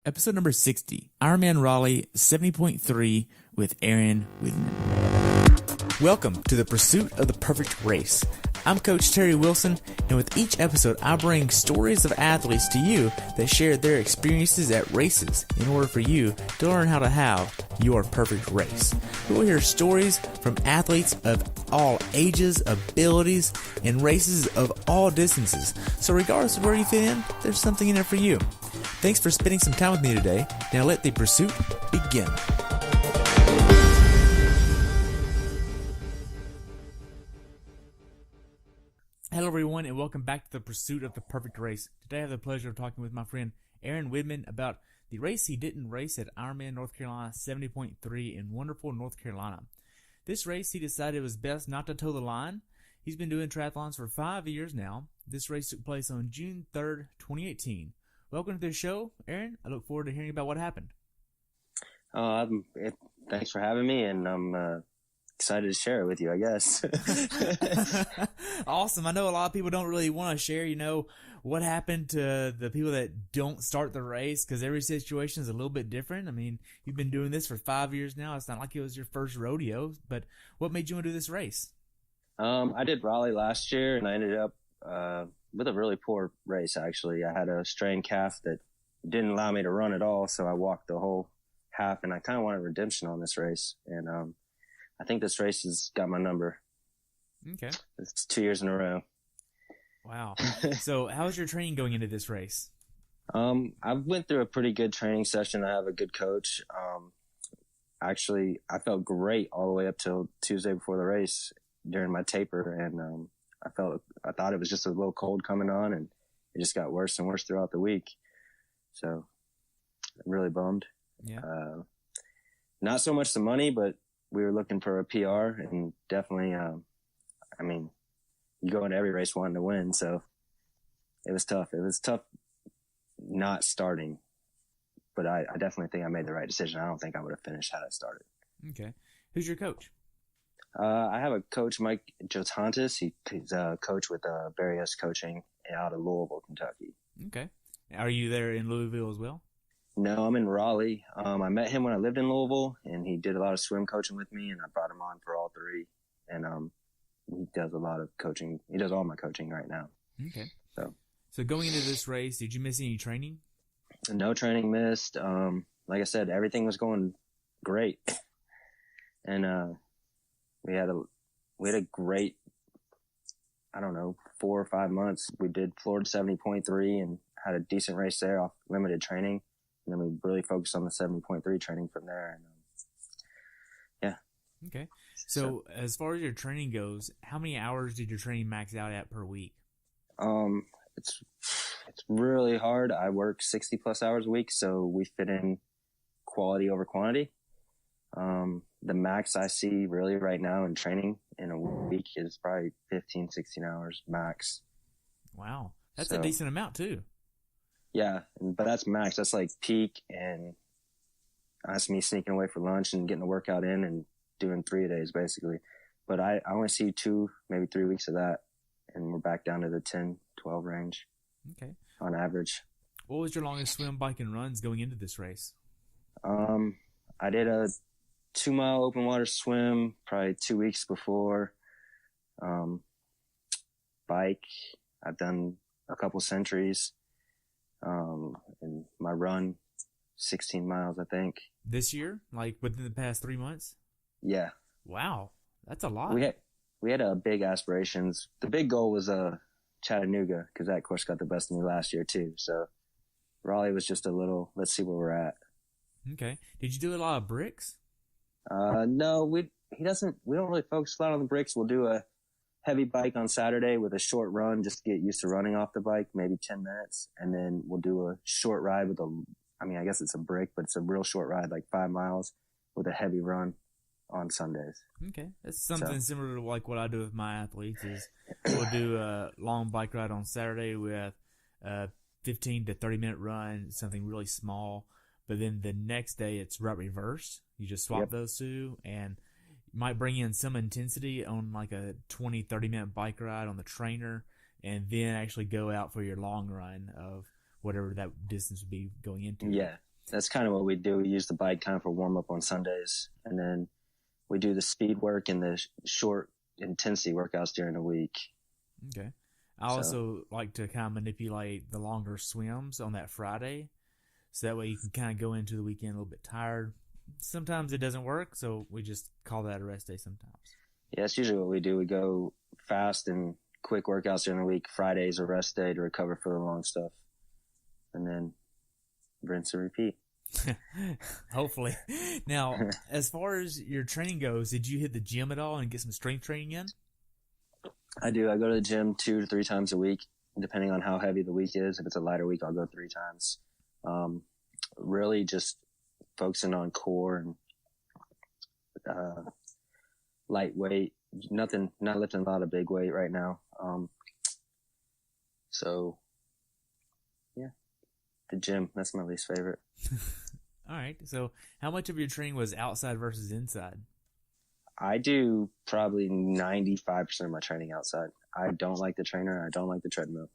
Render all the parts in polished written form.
Episode number 60, Ironman Raleigh 70.3 with Aaron Widman. Welcome to the pursuit of the perfect race. I'm Coach Terry Wilson, and with each episode, I bring stories of athletes to you that share their experiences at races in order for you to learn how to have your perfect race. We will hear stories from athletes of all ages, abilities, and races of all distances. So regardless of where you fit in, there's something in there for you. Thanks for spending some time with me today. Now let the pursuit begin. Hello everyone, and welcome back to the pursuit of the perfect race. Today I have the pleasure of talking with my friend Aaron Widman about the race he didn't race at Ironman North Carolina 70.3 in wonderful North Carolina. This race he decided it was best not to toe the line. He's been doing triathlons for 5 years now. This race took place on June 3rd, 2018. Welcome to the show, Aaron. I look forward to hearing about what happened. Thanks for having me, and I'm excited to share it with you, I guess. Awesome. I know a lot of people don't really want to share, what happened to the people that don't start the race, because every situation is a little bit different. I mean, you've been doing this for 5 years now. It's not like it was your first rodeo, but what made you want to do this race? I did Raleigh last year, and I ended up with a really poor race, actually. I had a strained calf that didn't allow me to run at all, so I walked the whole half, and I kind of wanted redemption on this race. And I think this race has got my number. Okay. It's 2 years in a row. Wow. So how's your training going into this race? I went through a pretty good training session. I have a good coach. Actually, I felt great all the way up till Tuesday before the race during my taper, and I thought it was just a little cold coming on, and it just got worse and worse throughout the week. So I'm really bummed. Yeah. Not so much the money, but we were looking for a PR, and definitely, you go into every race wanting to win. So it was tough. It was tough not starting, but I definitely think I made the right decision. I don't think I would have finished had I started. Okay. Who's your coach? I have a coach, Mike Jotantis. He's a coach with Barrios Coaching out of Louisville, Kentucky. Okay. Are you there in Louisville as well? No, I'm in Raleigh. I met him when I lived in Louisville, and he did a lot of swim coaching with me, and I brought him on for all three. And he does a lot of coaching. He does all my coaching right now. Okay. So going into this race, did you miss any training? No training missed. Like I said, everything was going great. And we had a great, 4 or 5 months. We did Florida 70.3 and had a decent race there off limited training. And then we really focused on the 70.3 training from there. And yeah. Okay. So as far as your training goes, how many hours did your training max out at per week? It's really hard. I work 60 plus hours a week, so we fit in quality over quantity. The max I see really right now in training in a week is probably 15, 16 hours max. Wow. That's a decent amount too. Yeah, but that's max. That's like peak, and that's me sneaking away for lunch and getting the workout in and doing 3 days basically. But I only see 2, maybe 3 weeks of that, and we're back down to the 10, 12 range. Okay. On average. What was your longest swim, bike, and runs going into this race? I did a 2-mile open water swim probably 2 weeks before. Bike, I've done a couple centuries. And my run, 16 miles, I think. This year? Like within the past 3 months? Yeah. Wow. That's a lot. We had big aspirations. The big goal was Chattanooga, because that course got the best of me last year too. So Raleigh was just a little, let's see where we're at. Okay. Did you do a lot of bricks? No, we don't really focus a lot on the bricks. We'll do a heavy bike on Saturday with a short run just to get used to running off the bike, maybe 10 minutes. And then we'll do a short ride with I guess it's a brick, but it's a real short ride, like 5 miles with a heavy run on Sundays. Okay. That's something similar to like what I do with my athletes is we'll do a long bike ride on Saturday with a 15 to 30 minute run, something really small. But then the next day it's right reversed. You just swap those two, and you might bring in some intensity on like a 20, 30-minute bike ride on the trainer, and then actually go out for your long run of whatever that distance would be going into. Yeah. that's kind of what we do. We use the bike kind of for warm up on Sundays, and then we do the speed work and the short intensity workouts during the week. Okay. I also like to kind of manipulate the longer swims on that Friday, so that way you can kind of go into the weekend a little bit tired. Sometimes it doesn't work, so we just call that a rest day sometimes. Yeah, that's usually what we do. We go fast and quick workouts during the week. Friday's a rest day to recover for the long stuff. And then rinse and repeat. Hopefully. Now, as far as your training goes, did you hit the gym at all and get some strength training in? I do. I go to the gym 2 to 3 times a week, depending on how heavy the week is. If it's a lighter week, I'll go 3 times. Really just focusing on core and lightweight. Not lifting a lot of big weight right now. So yeah, the gym, that's my least favorite. All right. So how much of your training was outside versus inside? I do probably 95% of my training outside. I don't like the trainer. I don't like the treadmill.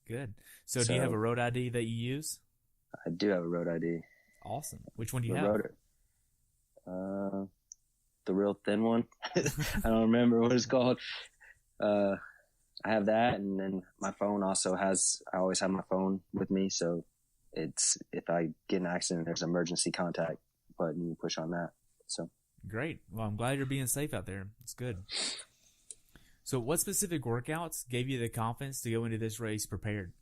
Good. So do you have a road ID that you use? I do have a road ID. Awesome. Which one do you have? The real thin one. I don't remember what it's called. I have that, and then my phone also I always have my phone with me, so if I get in an accident, there's an emergency contact button, you push on that. So great. Well, I'm glad you're being safe out there. It's good. So what specific workouts gave you the confidence to go into this race prepared?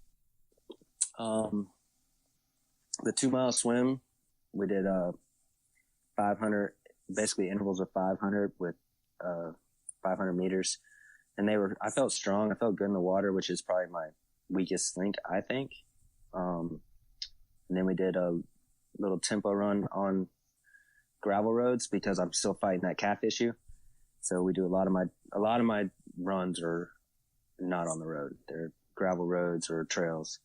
The 2-mile swim, we did 500, basically intervals of 500 with 500 meters. And I felt strong. I felt good in the water, which is probably my weakest link, I think. And then we did a little tempo run on gravel roads because I'm still fighting that calf issue. So we do a lot of my runs are not on the road. They're gravel roads or trails.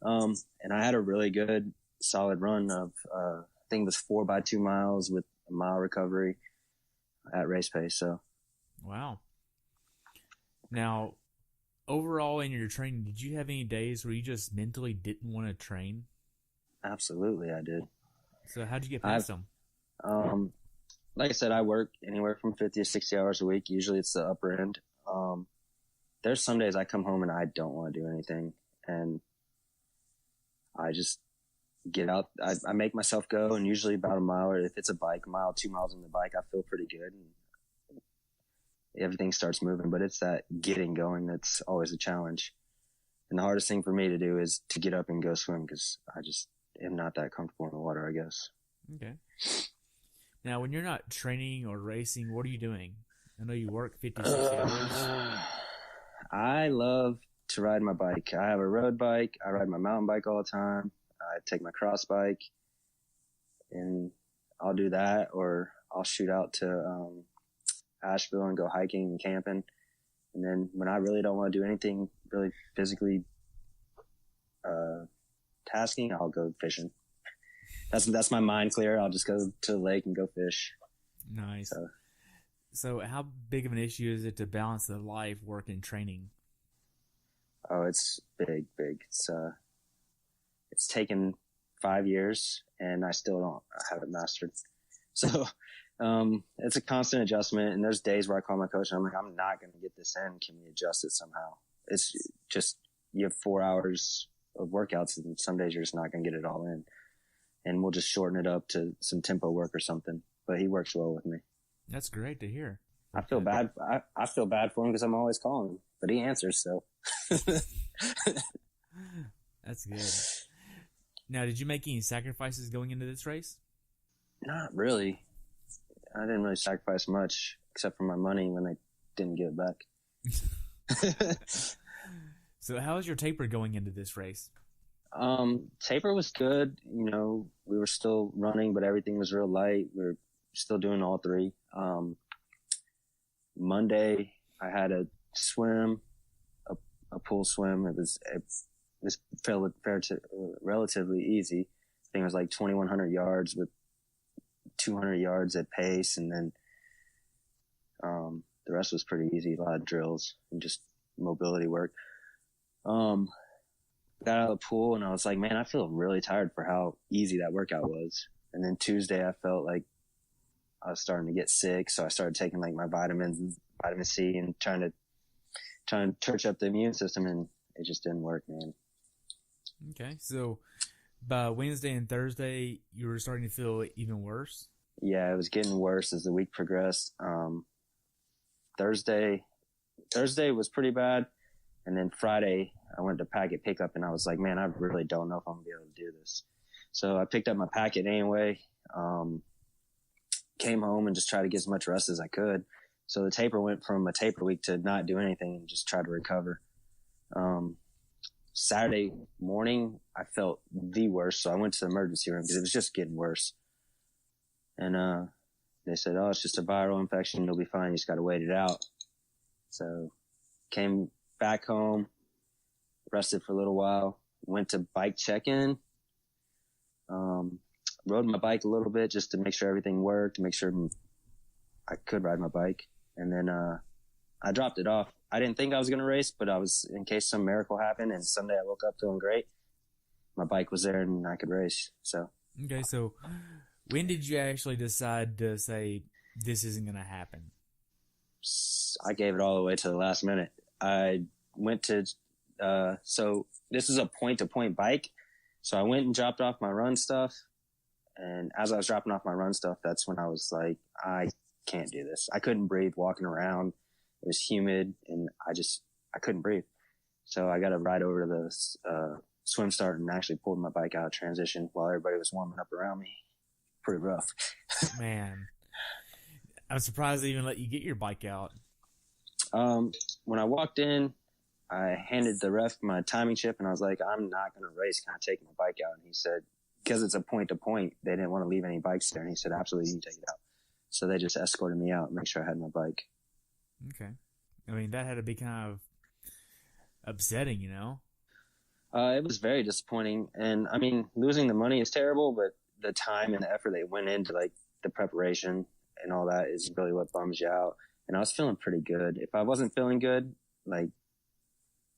And I had a really good solid run of, I think it was 4 by 2 miles with a mile recovery at race pace. So. Wow. Now, overall in your training, did you have any days where you just mentally didn't want to train? Absolutely, I did. So how'd you get past them? Like I said, I work anywhere from 50 to 60 hours a week. Usually it's the upper end. There's some days I come home and I don't want to do anything. And I just get out. I make myself go, and usually about a mile, or if it's a bike, a mile, 2 miles on the bike, I feel pretty good. And everything starts moving, but it's that getting going that's always a challenge. And the hardest thing for me to do is to get up and go swim because I just am not that comfortable in the water, I guess. Okay. Now, when you're not training or racing, what are you doing? I know you work 50, 60 hours. I love to ride my bike. I have a road bike. I ride my mountain bike all the time. I take my cross bike, and I'll do that, or I'll shoot out to Asheville and go hiking and camping. And then when I really don't want to do anything really physically tasking, I'll go fishing. That's my mind clear. I'll just go to the lake and go fish. Nice. So how big of an issue is it to balance the life, work, and training? Oh, it's big. It's taken 5 years, and I still have it mastered. So it's a constant adjustment, and there's days where I call my coach and I'm like, I'm not going to get this in. Can we adjust it somehow? It's just, you have 4 hours of workouts, and some days you're just not going to get it all in. And we'll just shorten it up to some tempo work or something. But he works well with me. That's great to hear. I feel bad. I feel bad for him because I'm always calling him, but he answers. So that's good. Now, did you make any sacrifices going into this race? Not really. I didn't really sacrifice much except for my money when I didn't give it back. So how was your taper going into this race? Taper was good. You know, we were still running, but everything was real light. We were still doing all 3. Monday, I had a swim, a pool swim. It was relatively easy. I think it was like 2,100 yards with 200 yards at pace. And then, the rest was pretty easy. A lot of drills and just mobility work. got out of the pool and I was like, man, I feel really tired for how easy that workout was. And then Tuesday I felt like I was starting to get sick. So I started taking like my vitamins and vitamin C and trying to church up the immune system, and it just didn't work, man. Okay. So by Wednesday and Thursday, you were starting to feel even worse? Yeah, it was getting worse as the week progressed. Thursday was pretty bad. And then Friday, I went to packet pickup, and I was like, man, I really don't know if I'm going to be able to do this. So I picked up my packet anyway, came home and just tried to get as much rest as I could. So the taper went from a taper week to not do anything and just try to recover. Saturday morning, I felt the worst. So I went to the emergency room because it was just getting worse. And they said, oh, it's just a viral infection. You'll be fine. You just got to wait it out. So came back home, rested for a little while, went to bike check-in, rode my bike a little bit just to make sure everything worked, to make sure I could ride my bike. And then I dropped it off. I didn't think I was going to race, but I was, in case some miracle happened, and Sunday I woke up feeling great. My bike was there and I could race. So okay, so when did you actually decide to say this isn't going to happen? I gave it all the way to the last minute. I went to, so this is a point-to-point bike. So I went and dropped off my run stuff. And as I was dropping off my run stuff, that's when I was like, I can't do this. I couldn't breathe walking around. It was humid and I couldn't breathe. So I got to ride over to the swim start and actually pulled my bike out of transition while everybody was warming up around me. Pretty rough. Man, I'm surprised they even let you get your bike out. When I walked in, I handed the ref my timing chip and I was like, I'm not going to race. Can I take my bike out? And he said, because it's a point to point, they didn't want to leave any bikes there. And he said, absolutely, you can take it out. So they just escorted me out and make sure I had my bike. Okay. I mean, that had to be kind of upsetting, you know? It was very disappointing. And I mean, losing the money is terrible, but the time and the effort that went into like the preparation and all that is really what bums you out. And I was feeling pretty good. If I wasn't feeling good, like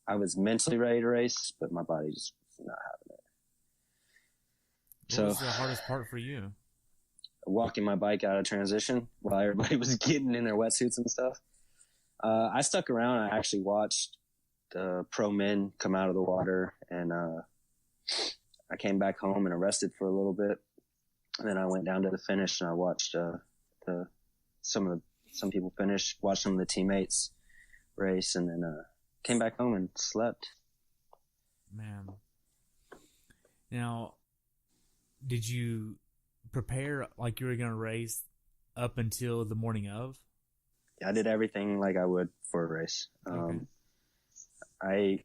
I was mentally ready to race, but my body just was not having it. What was the hardest part for you? Walking my bike out of transition while everybody was getting in their wetsuits and stuff. I stuck around. I actually watched the pro men come out of the water, and I came back home and rested for a little bit. And then I went down to the finish and I watched some people finish, watched some of the teammates race, and then came back home and slept. Man. Now, did you prepare like you were going to race up until the morning of? I did everything like I would for a race. Okay. I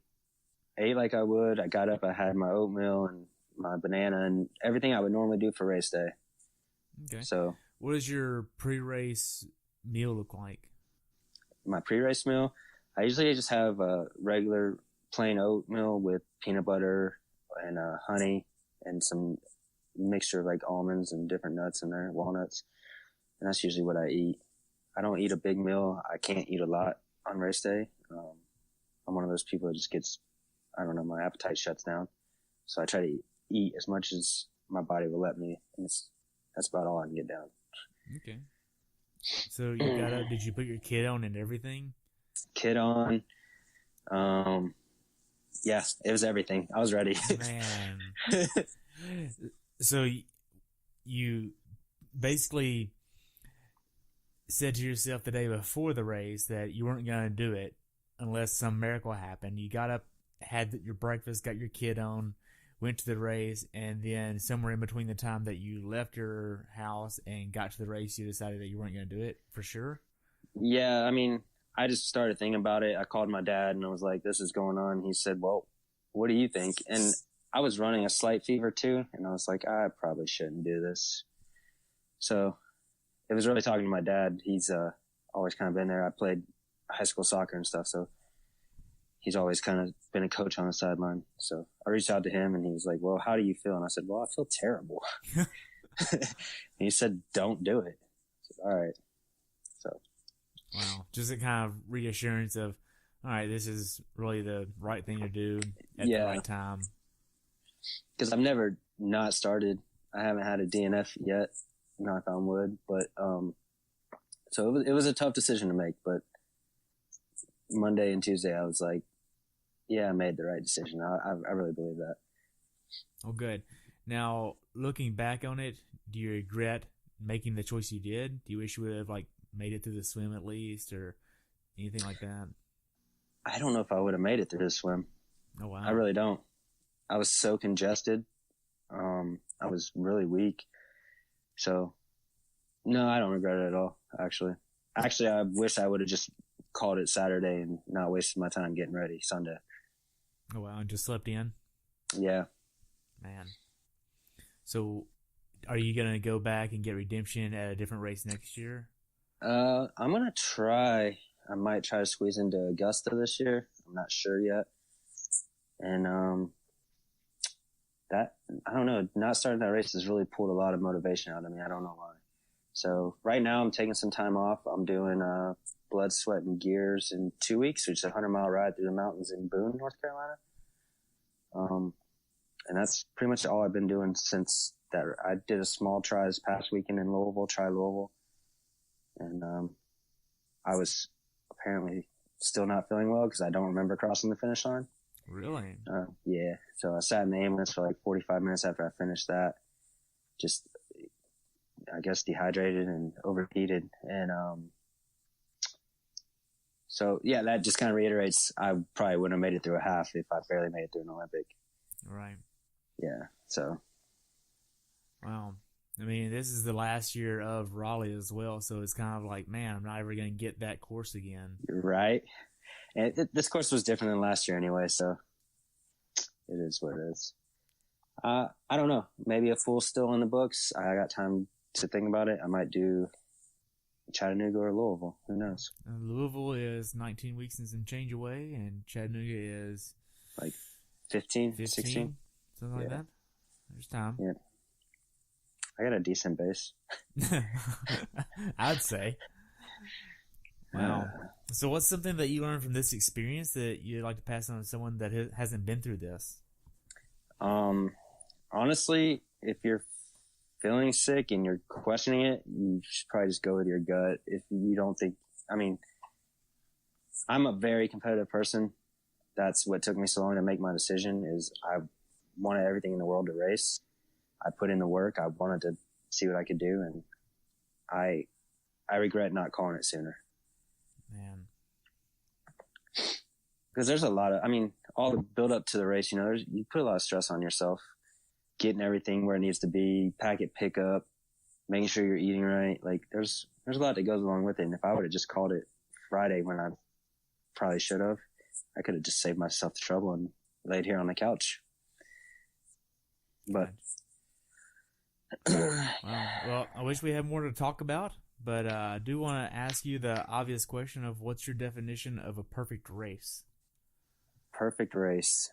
ate like I would. I got up, I had my oatmeal and my banana and everything I would normally do for race day. Okay. So what does your pre-race meal look like? My pre-race meal, I usually just have a regular plain oatmeal with peanut butter and honey and some mixture of like almonds and different nuts in there, walnuts. And that's usually what I eat. I don't eat a big meal. I can't eat a lot on race day. I'm one of those people that just gets, I don't know, my appetite shuts down. So I try to eat as much as my body will let me. And that's about all I can get down. Okay. So you got up, did you put your kit on and everything? Kit on. Yeah, it was everything. I was ready. Man. So you basically said to yourself the day before the race that you weren't going to do it unless some miracle happened. You got up, had your breakfast, got your kit on, went to the race, and then somewhere in between the time that you left your house and got to the race, you decided that you weren't going to do it for sure? Yeah, I mean, I just started thinking about it. I called my dad and I was like, this is going on. He said, well, what do you think? And I was running a slight fever too. And I was like, I probably shouldn't do this. So it was really talking to my dad. He's always kind of been there. I played high school soccer and stuff. So he's always kind of been a coach on the sideline. So I reached out to him and he was like, well, how do you feel? And I said, well, I feel terrible. And he said, don't do it. I said, all right. So. Wow. Just a kind of reassurance of, all right, this is really the right thing to do at the right time. Because I've never not started. I haven't had a DNF yet, knock on wood. But so it was a tough decision to make. But Monday and Tuesday, I was like, yeah, I made the right decision. I really believe that. Oh, good. Now, looking back on it, do you regret making the choice you did? Do you wish you would have made it through the swim at least, or anything like that? I don't know if I would have made it through the swim. Oh, wow. I really don't. I was so congested. I was really weak. So, no, I don't regret it at all, actually. Actually, I wish I would have just called it Saturday and not wasted my time getting ready Sunday. Oh, wow. And just slept in? Yeah. Man. So, are you going to go back and get redemption at a different race next year? I'm going to try. I might try to squeeze into Augusta this year. I'm not sure yet. And, I don't know, not starting that race has really pulled a lot of motivation out of me. I don't know why. So right now I'm taking some time off. I'm doing, blood, sweat, and gears in 2 weeks, which is a 100-mile ride through the mountains in Boone, North Carolina. And that's pretty much all I've been doing since that. I did a small try this past weekend in Louisville, Louisville. And, I was apparently still not feeling well because I don't remember crossing the finish line. Really? Yeah. So I sat in the ambulance for 45 minutes after I finished that. Just, I guess, dehydrated and overheated. And, so yeah, that just kind of reiterates I probably wouldn't have made it through a half if I barely made it through an Olympic. Right. Yeah. So. Wow. I mean, this is the last year of Raleigh as well. So it's kind of like, man, I'm not ever going to get that course again. Right. And this course was different than last year anyway, so it is what it is. I don't know. Maybe a full still in the books. I got time to think about it. I might do Chattanooga or Louisville. Who knows? Louisville is 19 weeks and some change away, and Chattanooga is 15, 16. Something like that. There's time. Yeah. I got a decent base. I'd say. Wow. So what's something that you learned from this experience that you'd like to pass on to someone that hasn't been through this? Honestly, if you're feeling sick and you're questioning it, you should probably just go with your gut. If you don't think, I'm a very competitive person. That's what took me so long to make my decision is I wanted everything in the world to race. I put in the work. I wanted to see what I could do. And I regret not calling it sooner. Man. Because there's a lot of, all the build up to the race, you put a lot of stress on yourself, getting everything where it needs to be, packet pickup, making sure you're eating right. There's a lot that goes along with it. And if I would have just called it Friday when I probably should have, I could have just saved myself the trouble and laid here on the couch. But. Wow. Well, I wish we had more to talk about. But I do want to ask you the obvious question of what's your definition of a perfect race? Perfect race.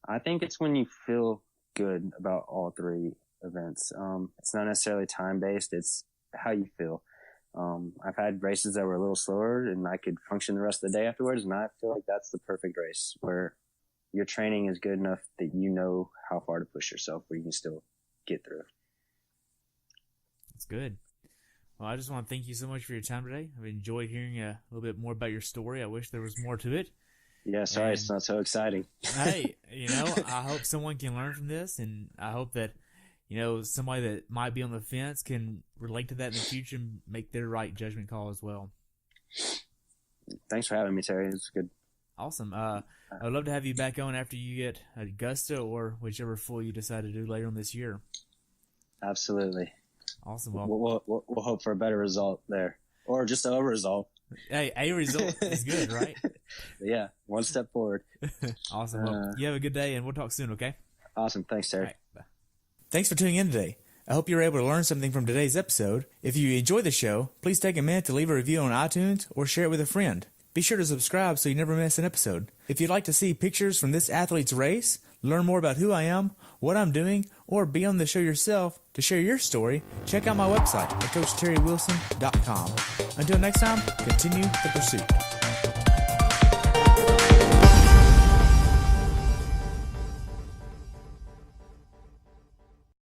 I think it's when you feel good about all three events. It's not necessarily time-based. It's how you feel. I've had races that were a little slower and I could function the rest of the day afterwards. And I feel like that's the perfect race where your training is good enough that you know how far to push yourself where you can still get through. That's good. Well, I just want to thank you so much for your time today. I've enjoyed hearing a little bit more about your story. I wish there was more to it. Yeah, sorry, it's not so exciting. Hey, I hope someone can learn from this, and I hope that, somebody that might be on the fence can relate to that in the future and make their right judgment call as well. Thanks for having me, Terry. It's good. Awesome. I'd love to have you back on after you get Augusta or whichever full you decide to do later on this year. Absolutely. Awesome. Well, we'll hope for a better result there, or just a result. Hey, a result is good, right? Yeah, one step forward. Awesome. Well, you have a good day, and we'll talk soon, okay? Awesome. Thanks, Terry. All right, bye. Thanks for tuning in today. I hope you were able to learn something from today's episode. If you enjoyed the show, please take a minute to leave a review on iTunes or share it with a friend. Be sure to subscribe so you never miss an episode. If you'd like to see pictures from this athlete's race, learn more about who I am, what I'm doing, or be on the show yourself to share your story, check out my website at CoachTerryWilson.com. Until next time, continue the pursuit.